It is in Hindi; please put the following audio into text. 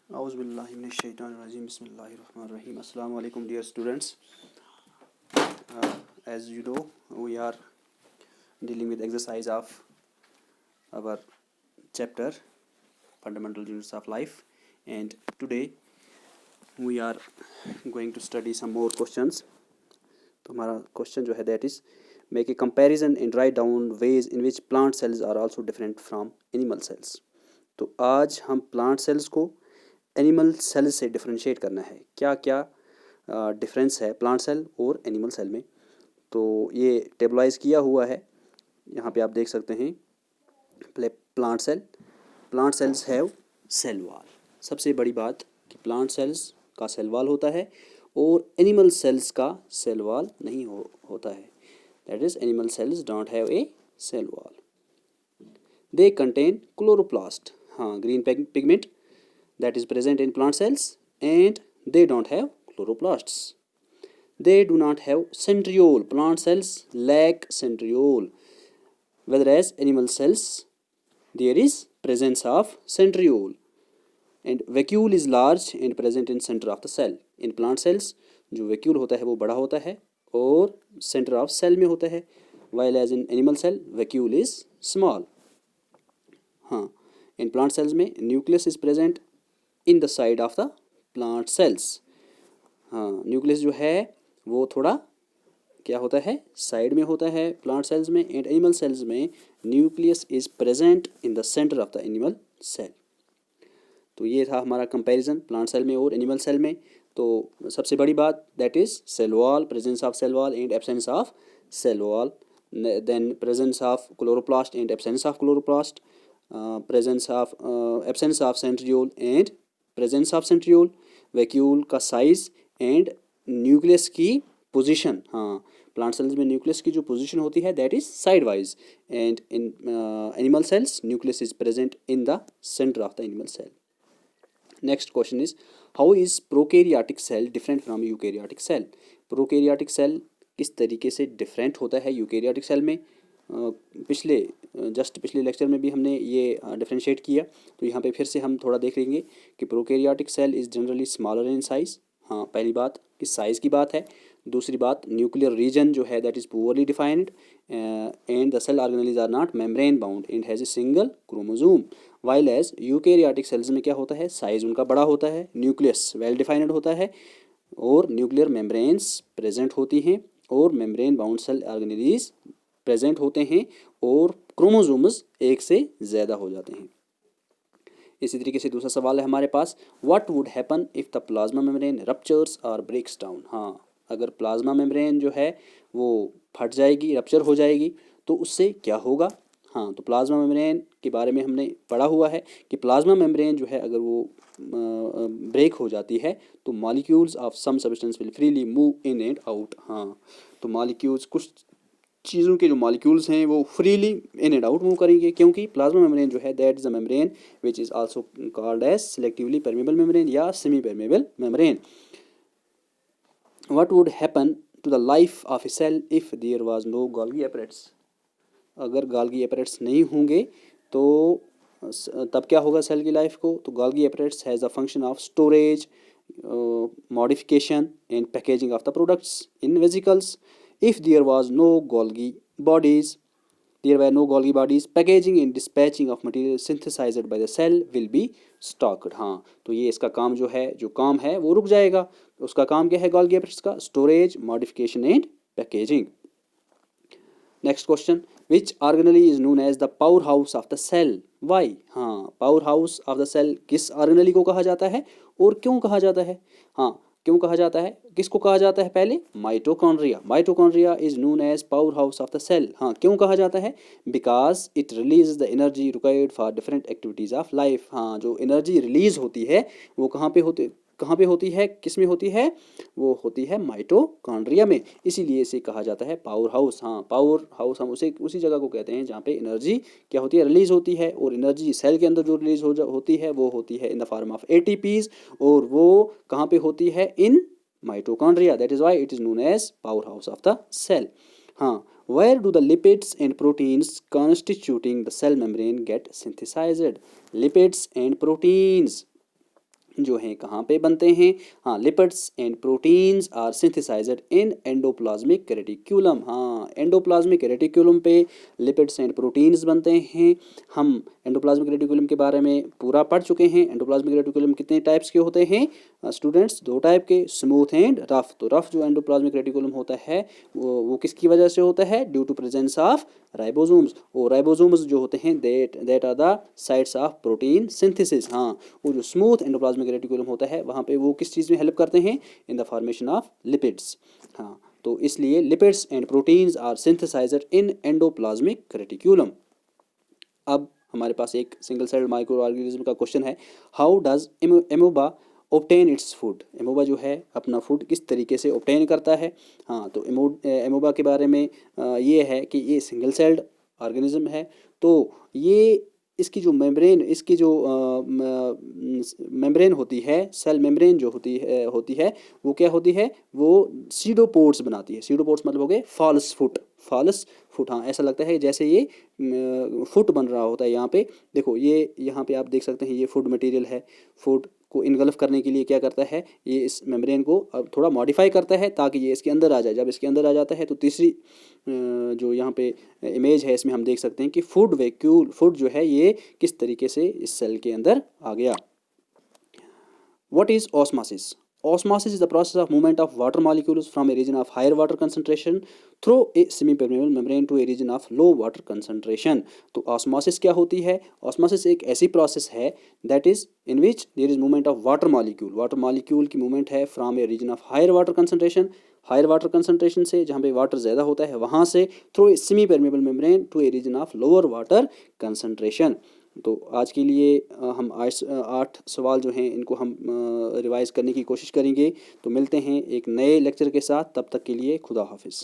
Auzubillahiminash-shaytanir-rajim. Bismillahir-rahmanir-rahim. Assalamu alaikum, dear students. As you know, we are dealing with exercise of our chapter Fundamental Units of Life, and today we are going to study some more questions. तो हमारा क्वेश्चन जो है that is make a comparison and write down ways in which plant cells are also different from animal cells. तो आज हम प्लांट सेल्स को एनिमल सेल से डिफरेंशिएट करना है. क्या क्या डिफरेंस है प्लांट सेल और एनिमल सेल में. तो ये टेबलाइज किया हुआ है, यहाँ पे आप देख सकते हैं. Plant cells have cell wall. सबसे बड़ी बात कि प्लांट सेल्स का सेल वॉल होता है और एनिमल सेल्स का सेल वॉल नहीं होता है. That is animal cells don't have a cell wall. They contain chloroplast, हाँ, green pigment that is present in plant cells, and they don't have chloroplasts. They do not have centriole. Plant cells lack centriole, whereas animal cells there is presence of centriole, and vacuole is large and present in center of the cell. In plant cells जो vacuole होता है वो बड़ा होता है और center of cell में होता है, while as in animal cell vacuole is small. हाँ, in plant cells में nucleus is present in the side of the plant cells. हाँ, न्यूक्लियस जो है वो थोड़ा क्या होता है, साइड में होता है प्लांट सेल्स में, एंड एनिमल सेल्स में nucleus is present in the centre of the animal cell. तो ये था हमारा कंपैरिजन प्लांट सेल में और एनिमल सेल में. तो सबसे बड़ी बात that is cell wall, presence of cell wall and absence of cell wall. Then presence of chloroplast and absence of chloroplast, presence of absence of centriole and presence of centriole, vacuole का साइज एंड न्यूक्लियस की पोजीशन. हाँ, प्लांट सेल्स में न्यूक्लियस की जो पोजीशन होती है that is side wise, and in animal cells nucleus is present in the centre of the animal cell. Next question is how is prokaryotic cell different from eukaryotic cell. Prokaryotic cell किस तरीके से डिफरेंट होता है यूकैरियोटिक सेल में. पिछले लेक्चर में भी हमने ये डिफरेंशिएट किया. तो यहाँ पे फिर से हम थोड़ा देख लेंगे कि prokaryotic cell is generally smaller in size. हाँ, पहली बात कि साइज़ की बात है. दूसरी बात न्यूक्लियर रीजन जो है that is poorly defined, and the cell organelles are not membrane bound and has a single chromosome. While as eukaryotic cells में क्या होता है, साइज़ उनका बड़ा होता है, न्यूक्लियस वेल डिफाइंड होता है और न्यूक्लियर मेम्ब्रेन्स प्रेजेंट होती हैं और membrane bound cell organelles present होते हैं और क्रोमोसोम्स एक से ज़्यादा हो जाते हैं. इसी तरीके से दूसरा सवाल है हमारे पास, what would happen if the plasma membrane ruptures और ब्रेक्स डाउन. हाँ, अगर प्लाज्मा मेम्ब्रेन जो है वो फट जाएगी, रप्चर हो जाएगी, तो उससे क्या होगा. हाँ, तो प्लाज्मा मेम्ब्रेन के बारे में हमने पढ़ा हुआ है कि प्लाज्मा मेम्ब्रेन जो है अगर वो ब्रेक हो जाती है तो molecules of some substance will freely move in and out. हाँ, तो मॉलिक्यूल्स, कुछ चीज़ों के जो मॉलिक्यूल्स हैं वो freely in and out move करेंगे, क्योंकि प्लाज्मा मेम्ब्रेन जो है that is the membrane which is also called as selectively permeable membrane या semi permeable membrane. What would happen to the life of a cell if there was no Golgi apparatus. अगर गोल्गी एपरेट्स नहीं होंगे तो तब क्या होगा सेल की लाइफ को. तो Golgi apparatus has the function of storage, modification and packaging of the products in vesicles. If there was no Golgi bodies, there were no Golgi bodies, packaging and dispatching of material synthesized by the cell will be stocked. हाँ, तो ये इसका काम जो है, जो काम है वो रुक जाएगा. उसका काम क्या है Golgi apparatus का, storage, modification and packaging. Next question, which organelle is known as the power house of the cell. Why. हाँ, power house of the cell किस ऑर्गेनेली को कहा जाता है और क्यों कहा जाता है. हाँ, क्यों कहा जाता है, किसको कहा जाता है, पहले mitochondria. Mitochondria is known as power house of the cell. हाँ, क्यों कहा जाता है, because it release the energy required for different activities of life. हाँ, जो एनर्जी रिलीज होती है वो कहाँ पे होती है, किस में होती है, वो होती है माइटोकॉन्ड्रिया में. इसीलिए इसे कहा जाता है पावर हाउस. हाँ, पावर हाउस हम उसी जगह को कहते हैं जहाँ पे एनर्जी क्या होती है, रिलीज होती है. और एनर्जी सेल के अंदर जो रिलीज होती है वो होती है in the form of ATPs, और वो कहाँ पे होती है, in mitochondria. That is why it is known as power house of the cell. हाँ, where do the lipids and proteins constituting the cell membrane get synthesized. Lipids and proteins जो हैं कहाँ पे बनते हैं? हाँ, lipids and proteins are synthesised in endoplasmic reticulum. हाँ, एंडोप्लाज्मिक रेटिक्यूलम पे लिपिड्स एंड प्रोटीन्स बनते हैं। हम एंडोप्लाज्मिक रेटिक्यूलम के बारे में पूरा पढ़ चुके हैं। एंडोप्लाज्मिक रेटिक्यूलम कितने टाइप्स के होते हैं स्टूडेंट्स? 2 टाइप के, स्मूथ एंड रफ। तो रफ जो एंडोप्लाज्मिक रेटिक्यूलम होता है वो किसकी वजह से होता है? Due to presence of ribosomes. और राइबोसोम्स जो होते हैं that are the sites of protein synthesis. हाँ, वो जो स्मूथ एंडोप्लाज्मिक रेटिकुलम होता है वहाँ पे वो किस चीज़ में हेल्प करते हैं? In the formation of lipids. हाँ, तो इसलिए lipids and proteins are synthesised in endoplasmic reticulum. अब हमारे पास एक सिंगल सेल्ड माइक्रो ऑर्गेनिज्म का क्वेश्चन है, how does amoeba obtain its food? Amoeba जो है अपना फूड किस तरीके से ऑब्टेन करता है? हाँ, तो एमोबा के बारे में ये है कि ये सिंगल सेल्ड ऑर्गेनिज्म है। तो ये इसकी जो मेम्ब्रेन, इसकी जो मेम्ब्रेन होती है, सेल मेम्ब्रेन जो होती है वो क्या होती है? वो सीडोपोड्स बनाती है। सीडोपोड्स मतलब हो गए फॉल्स फुट। फॉल्स फुट, हाँ, ऐसा लगता है जैसे ये फुट बन रहा होता है। यहाँ पे देखो, ये यहाँ पे आप देख सकते हैं ये फूड मटेरियल है। फूड को इनगल्फ करने के लिए क्या करता है? ये इस मेम्ब्रेन को अब थोड़ा मॉडिफाई करता है ताकि ये इसके अंदर आ जाए। जब इसके अंदर आ जाता है तो तीसरी जो यहाँ पे इमेज है इसमें हम देख सकते हैं कि फूड जो है ये किस तरीके से इस सेल के अंदर आ गया। What is osmosis? Osmosis is the process of movement of water molecules from a region of higher water concentration through a semi-permeable membrane to a region of low water concentration. तो osmosis क्या होती है? Osmosis एक ऐसी process है that is in which there is movement of water molecule. Water molecule की movement है from a region of higher water concentration. Higher water concentration से, जहाँ पे वाटर ज़्यादा होता है वहाँ से, through a semi permeable membrane to a region of lower water concentration. तो आज के लिए हम 8 सवाल जो हैं इनको हम रिवाइज़ करने की कोशिश करेंगे। तो मिलते हैं एक नए लेक्चर के साथ, तब तक के लिए खुदा हाफिज़।